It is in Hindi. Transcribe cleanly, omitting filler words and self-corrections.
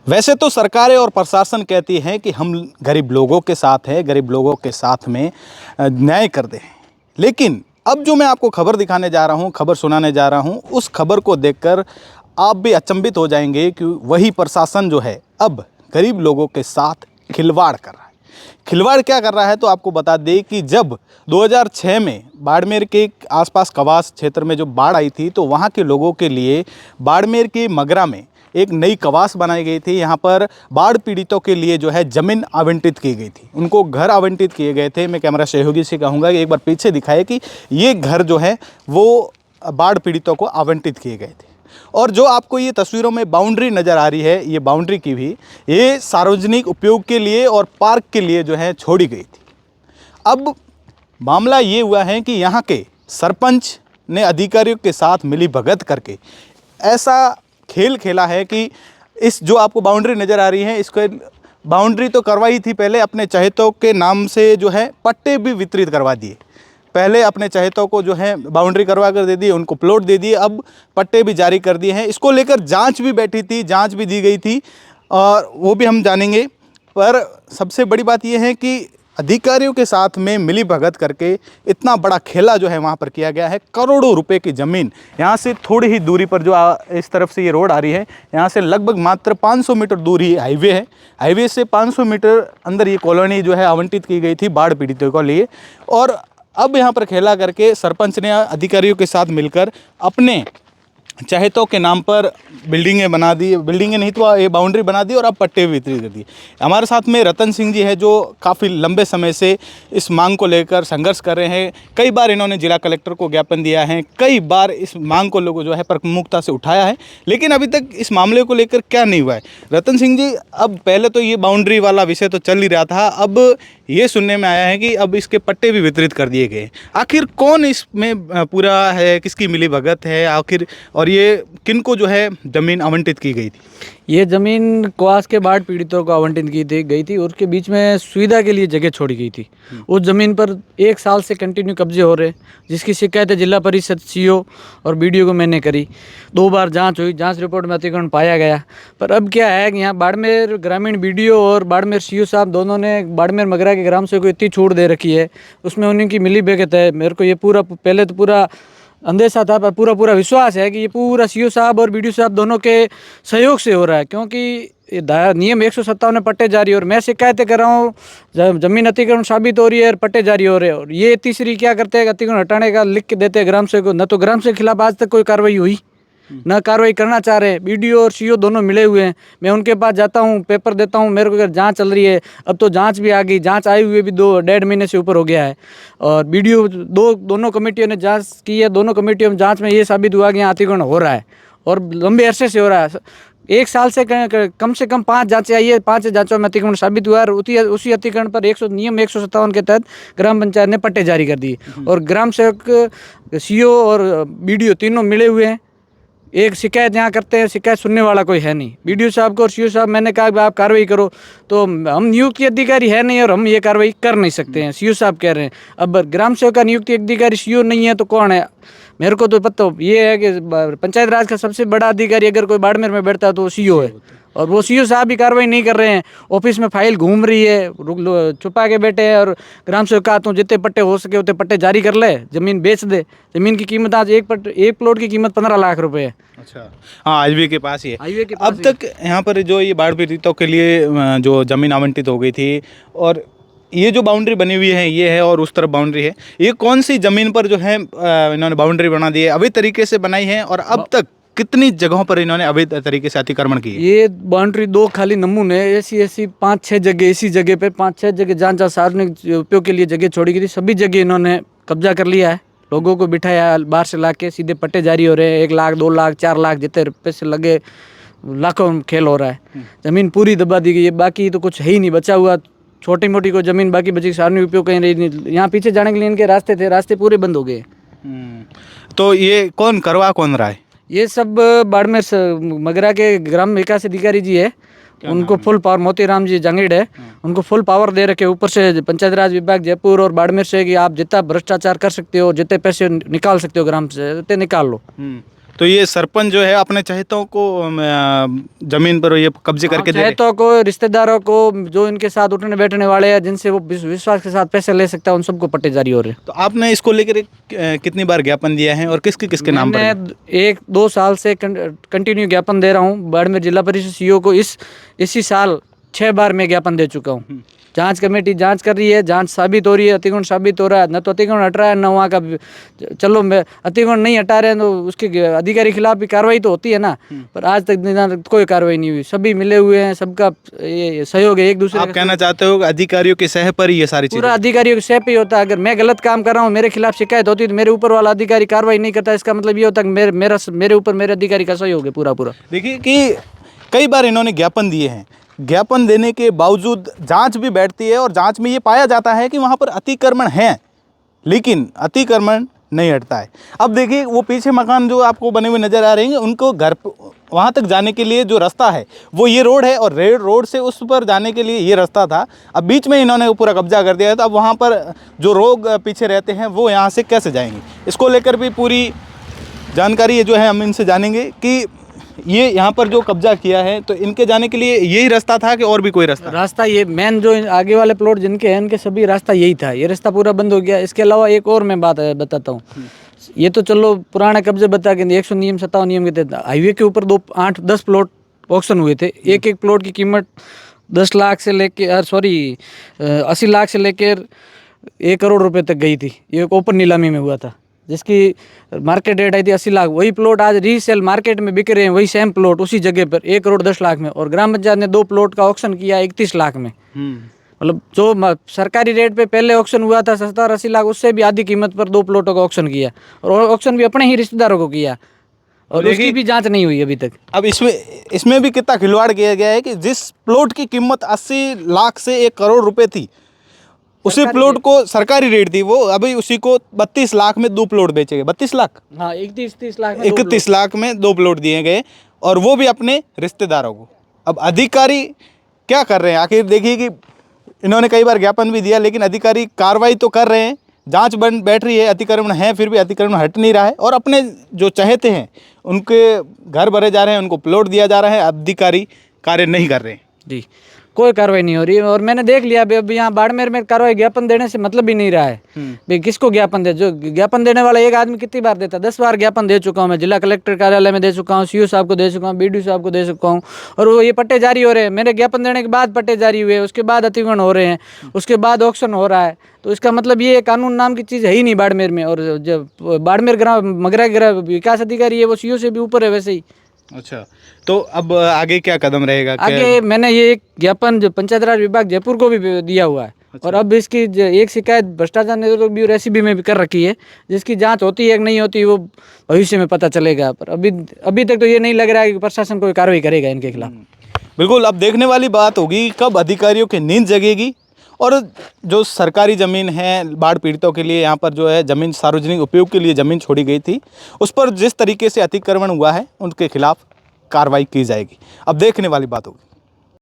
वैसे तो सरकारें और प्रशासन कहती हैं कि हम गरीब लोगों के साथ हैं, गरीब लोगों के साथ में न्याय कर दें। लेकिन अब जो मैं आपको खबर दिखाने जा रहा हूँ, खबर सुनाने जा रहा हूँ, उस खबर को देखकर आप भी अचंभित हो जाएंगे कि वही प्रशासन जो है अब गरीब लोगों के साथ खिलवाड़ कर रहा है। खिलवाड़ क्या कर रहा है तो आपको बता दें कि जब 2006 में बाड़मेर के आसपास कवास क्षेत्र में जो बाढ़ आई थी, तो वहाँ के लोगों के लिए बाड़मेर के मगरा में एक नई कवास बनाई गई थी। यहाँ पर बाढ़ पीड़ितों के लिए जो है ज़मीन आवंटित की गई थी, उनको घर आवंटित किए गए थे। मैं कैमरा सहयोगी से कहूँगा कि एक बार पीछे दिखाए कि ये घर जो है वो बाढ़ पीड़ितों को आवंटित किए गए थे। और जो आपको ये तस्वीरों में बाउंड्री नज़र आ रही है, ये बाउंड्री की भी ये सार्वजनिक उपयोग के लिए और पार्क के लिए जो है छोड़ी गई थी। अब मामला ये हुआ है कि यहाँ के सरपंच ने अधिकारियों के साथ मिली भगत करके ऐसा खेल खेला है कि इस जो आपको बाउंड्री नज़र आ रही है, इसको बाउंड्री तो करवाई थी पहले, अपने चहेतों के नाम से जो है पट्टे भी वितरित करवा दिए। पहले अपने चहेतों को जो है बाउंड्री करवा कर दे दी, उनको प्लॉट दे दिए, अब पट्टे भी जारी कर दिए हैं। इसको लेकर जांच भी बैठी थी, जांच भी दी गई थी और वो भी हम जानेंगे। पर सबसे बड़ी बात यह है कि अधिकारियों के साथ में मिली भगत करके इतना बड़ा खेला जो है वहाँ पर किया गया है। करोड़ों रुपए की ज़मीन यहाँ से थोड़ी ही दूरी पर जो इस तरफ से ये रोड आ रही है, यहाँ से लगभग मात्र 500 मीटर दूर ही हाईवे है। हाईवे से 500 मीटर अंदर ये कॉलोनी जो है आवंटित की गई थी बाढ़ पीड़ितों के लिए। और अब यहाँ पर खेला करके सरपंच ने अधिकारियों के साथ मिलकर अपने चहेतों के नाम पर बिल्डिंगें बना दी, बिल्डिंगें नहीं तो ये बाउंड्री बना दी और अब पट्टे भी वितरित कर दिए। हमारे साथ में रतन सिंह जी है जो काफ़ी लंबे समय से इस मांग को लेकर संघर्ष कर रहे हैं। कई बार इन्होंने जिला कलेक्टर को ज्ञापन दिया है, कई बार इस मांग को लोगों जो है प्रमुखता से उठाया है, लेकिन अभी तक इस मामले को लेकर क्या नहीं हुआ है। रतन सिंह जी, अब पहले तो ये बाउंड्री वाला विषय तो चल ही रहा था, अब ये सुनने में आया है कि अब इसके पट्टे भी वितरित कर दिए गए। आखिर कौन इसमें पूरा है, किसकी मिलीभगत है आखिर, और ये किनको जो है ज़मीन आवंटित की गई थी? ये ज़मीन क्वास के बाढ़ पीड़ितों को आवंटित की गई थी और उसके बीच में सुविधा के लिए जगह छोड़ी गई थी। उस ज़मीन पर 1 साल से कंटिन्यू कब्जे हो रहे, जिसकी शिकायत जिला परिषद सीओ और बीडीओ को मैंने करी। 2 बार जांच हुई, जांच रिपोर्ट में अतिक्रमण पाया गया। पर अब क्या है कि यहाँ बाड़मेर ग्रामीण बीडीओ और बाड़मेर सीओ साहब दोनों ने बाड़मेर मगरा के ग्राम सेवक को इतनी छूट दे रखी है, उसमें उनकी मिली भगत है। मेरे को ये पूरा पहले तो पूरा अंदेशा था, पर पूरा विश्वास है कि ये पूरा सीओ साहब और बीडीओ साहब दोनों के सहयोग से हो रहा है, क्योंकि ये नियम 157 में पट्टे जारी और मैं शिकायतें कर रहा हूँ, जमीन अतिक्रमण साबित हो रही है और पट्टे जारी हो रहे हैं। और ये तीसरी क्या करते हैं, अतिक्रमण हटाने का लिख के देते हैं ग्राम सेवक को। न तो ग्राम सेवक के खिलाफ आज तक कोई कार्रवाई हुई, न कार्रवाई करना चाह रहे हैं। बीडीओ और सीओ दोनों मिले हुए हैं। मैं उनके पास जाता हूँ, पेपर देता हूँ, मेरे को अगर जांच चल रही है, अब तो जांच भी आ गई, जांच आई हुई भी 2-1.5 महीने से ऊपर हो गया है। और बीडीओ दोनों कमेटियों ने जांच की है, दोनों कमेटियों में जांच में ये साबित हुआ कि यहाँ अतिक्रमण हो रहा है और लंबे अरसे से हो रहा है। 1 साल से कम 5 जांचें आई है, 5 जांचों में अतिक्रमण साबित हुआ और उसी अतिक्रमण पर नियम 157 के तहत ग्राम पंचायत ने पट्टे जारी कर दिए। और ग्राम सेवक, सीओ और बीडीओ तीनों मिले हुए हैं। एक शिकायत यहाँ करते हैं, शिकायत सुनने वाला कोई है नहीं। बीडीओ साहब को और सीओ साहब, मैंने कहा कि आप कार्रवाई करो, तो हम नियुक्ति अधिकारी है नहीं और हम ये कार्रवाई कर नहीं सकते हैं, सीओ साहब कह रहे हैं। अब ग्राम सेवक का नियुक्ति अधिकारी सीओ नहीं है तो कौन है? मेरे को तो पता ये है कि पंचायत राज का सबसे बड़ा अधिकारी अगर कोई बाड़मेर में बैठता है तो वो सीओ है, और वो सीओ साहब भी कार्रवाई नहीं कर रहे हैं। ऑफिस में फाइल घूम रही है, छुपा के बैठे हैं। और ग्राम सेवक का तो जितने पट्टे हो सके उतने पट्टे जारी कर ले, ज़मीन बेच दे। ज़मीन की कीमत आज एक प्लॉट की कीमत 15 लाख रुपए है। अच्छा, हाँ, हाईवे के पास ही है। हाईवे के पास अब तक यहाँ पर जो ये बाढ़ पीड़ितों के लिए जो ज़मीन आवंटित हो गई थी, और ये जो बाउंड्री बनी हुई है ये है, और उस तरफ बाउंड्री है, ये कौन सी ज़मीन पर जो है इन्होंने बाउंड्री बना दी है, अवैध तरीके से बनाई है? और अब तक कितनी जगहों पर इन्होंने अवैध तरीके से अतिक्रमण की है? ये बाउंड्री 2 खाली नमूने, ऐसी 5-6 जगह, इसी जगह पे 5-6 जगह जहाँ सार्वजनिक उपयोग के लिए जगह छोड़ी गई थी, सभी जगह इन्होंने कब्जा कर लिया है। लोगों को बिठाया, बाहर से ला के सीधे पट्टे जारी हो रहे हैं। 1 लाख, 2 लाख, 4 लाख जितने पैसे लगे, लाखों में खेल हो रहा है। ज़मीन पूरी दबा दी गई है, बाकी तो कुछ है ही नहीं बचा हुआ। छोटी मोटी को ज़मीन बाकी बची, सार्वजनिक उपयोग कहीं रही नहीं। यहाँ पीछे जाने के लिए इनके रास्ते थे, रास्ते पूरे बंद हो गए। तो ये कौन रहा है? ये सब बाड़मेर मगरा के ग्राम विकास अधिकारी जी है, उनको फुल पावर, मोतीराम जी जंगीड़ है, उनको फुल पावर दे रखे ऊपर से पंचायत राज विभाग जयपुर और बाड़मेर से कि आप जितना भ्रष्टाचार कर सकते हो, जितने पैसे निकाल सकते हो ग्राम से, उतने निकाल लो। तो ये सरपंच जो है अपने चहेतों को जमीन पर ये कब्जे करके दे रहे हैं। चहेतों को, रिश्तेदारों को, जो इनके साथ उठने बैठने वाले हैं, जिनसे वो विश्वास के साथ पैसे ले सकता है, उन सबको पट्टे जारी हो रहे हैं। तो आपने इसको लेकर कितनी बार ज्ञापन दिया है और किसके नाम पर? मैं 1-2 साल से कंटिन्यू ज्ञापन दे रहा हूँ। बाड़मेर जिला परिषद सीईओ को इसी साल 6 बार मैं ज्ञापन दे चुका हूँ। जांच कमेटी जांच कर रही है, जांच साबित हो रही है, अतिक्रमण साबित हो रहा है, न तो अतिक्रमण हट रहा है, न वहाँ का चलो मैं अतिक्रमण नहीं हटा रहे हैं तो उसके अधिकारी खिलाफ भी कार्रवाई तो होती है ना, पर आज तक कोई कार्रवाई नहीं हुई। सभी मिले हुए हैं, सबका ये सहयोग है एक दूसरे आप कहना चाहते हो कि अधिकारियों के सह पर ही ये सारी चीजें? पूरा अधिकारियों के सह पे ही होता है। अगर मैं गलत काम कर रहा हूँ, मेरे खिलाफ शिकायत होती है तो मेरे ऊपर वाला अधिकारी कार्रवाई नहीं करता, इसका मतलब ये होता है कि मेरे ऊपर मेरे अधिकारी का सहयोग है पूरा। देखिए कि कई बार इन्होंने ज्ञापन दिए हैं, ज्ञापन देने के बावजूद जांच भी बैठती है और जांच में ये पाया जाता है कि वहाँ पर अतिक्रमण है, लेकिन अतिक्रमण नहीं हटता है। अब देखिए वो पीछे मकान जो आपको बने हुए नज़र आ रहे हैं, उनको घर वहाँ तक जाने के लिए जो रास्ता है वो ये रोड है और रोड से उस पर जाने के लिए ये रास्ता था। अब बीच में इन्होंने पूरा कब्जा कर दिया है, तो अब वहाँ पर जो लोग पीछे रहते हैं वो यहाँ से कैसे जाएंगे, इसको लेकर भी पूरी जानकारी जो है हम इनसे जानेंगे कि ये यहाँ पर जो कब्जा किया है तो इनके जाने के लिए यही रास्ता था कि और भी कोई रास्ता? ये मेन जो आगे वाले प्लॉट जिनके हैं इनके सभी रास्ता यही था, ये रास्ता पूरा बंद हो गया। इसके अलावा एक और मैं बात बताता हूँ। ये तो चलो पुराने कब्जे बता के 100 नियम 57 नियम के तहत हाईवे के ऊपर 8-10 प्लॉट ऑक्शन हुए थे। एक प्लॉट की कीमत 10 लाख से लेके 80 लाख से लेकर 1 करोड़ रुपए तक गई थी। ये ओपन नीलामी में हुआ था, जिसकी मार्केट रेट आई थी 80 लाख। वही प्लॉट आज रीसेल मार्केट में बिक रहे हैं, वही सेम प्लॉट उसी जगह पर 1 करोड़ 10 लाख में। और ग्राम पंचायत ने 2 प्लॉट का ऑक्शन किया 31 लाख में। मतलब जो सरकारी रेट पे पहले ऑक्शन हुआ था 70-80 लाख, उससे भी आधी कीमत पर 2 प्लॉटों का ऑक्शन किया, और ऑक्शन भी अपने ही रिश्तेदारों को किया, और उसकी भी जांच नहीं हुई अभी तक। अब इसमें भी कितना खिलवाड़ किया गया है कि जिस प्लॉट की कीमत 80 लाख से 1 करोड़ रुपए थी, उसी प्लॉट को सरकारी रेट थी, वो अभी उसी को 32 लाख में 2 प्लॉट बेचे गए। 32 लाख, हाँ 31 लाख में 31 लाख में 2 प्लॉट दिए गए, और वो भी अपने रिश्तेदारों को। अब अधिकारी क्या कर रहे हैं आखिर? देखिए कि इन्होंने कई बार ज्ञापन भी दिया, लेकिन अधिकारी कार्रवाई तो कर रहे हैं, जांच बैठ रही है, अतिक्रमण है, फिर भी अतिक्रमण हट नहीं रहा है, और अपने जो चाहते हैं उनके घर भरे जा रहे हैं, उनको प्लॉट दिया जा रहा है, अधिकारी कार्य नहीं कर रहे हैं। जी, कोई कार्रवाई नहीं हो रही है। और मैंने देख लिया अब यहाँ बाड़मेर में कार्रवाई ज्ञापन देने से मतलब भी नहीं रहा है। भाई किसको ज्ञापन दे? जो ज्ञापन देने वाला एक आदमी कितनी बार देता है? 10 बार ज्ञापन दे चुका हूँ मैं, जिला कलेक्टर कार्यालय में दे चुका हूँ, सीओ साहब को दे चुका हूँ, बीडीओ साहब को दे चुका हूँ, और वो ये पट्टे जारी हो रहे हैं। मेरे ज्ञापन देने के बाद पट्टे जारी हुए, उसके बाद अतिक्रमण हो रहे हैं, उसके बाद ऑक्शन हो रहा है। तो इसका मतलब ये कानून नाम की चीज़ है ही नहीं बाड़मेर में। और जब बाड़मेर ग्राम मगरा विकास अधिकारी है वो सीओ से भी ऊपर है वैसे ही। अच्छा, तो अब आगे क्या कदम रहेगा? आगे मैंने ये एक ज्ञापन जो पंचायत राज विभाग जयपुर को भी दिया हुआ है। अच्छा। और अब इसकी एक शिकायत भ्रष्टाचार निरोधक ब्यूरो एसीबी में भी कर रखी है, जिसकी जांच होती है कि नहीं होती वो भविष्य में पता चलेगा। पर अभी तक तो ये नहीं लग रहा है कि प्रशासन कोई कार्रवाई करेगा इनके खिलाफ। बिल्कुल, अब देखने वाली बात होगी कब अधिकारियों की नींद जगेगी, और जो सरकारी ज़मीन है बाढ़ पीड़ितों के लिए, यहाँ पर जो है ज़मीन सार्वजनिक उपयोग के लिए ज़मीन छोड़ी गई थी, उस पर जिस तरीके से अतिक्रमण हुआ है उनके खिलाफ कार्रवाई की जाएगी। अब देखने वाली बात होगी।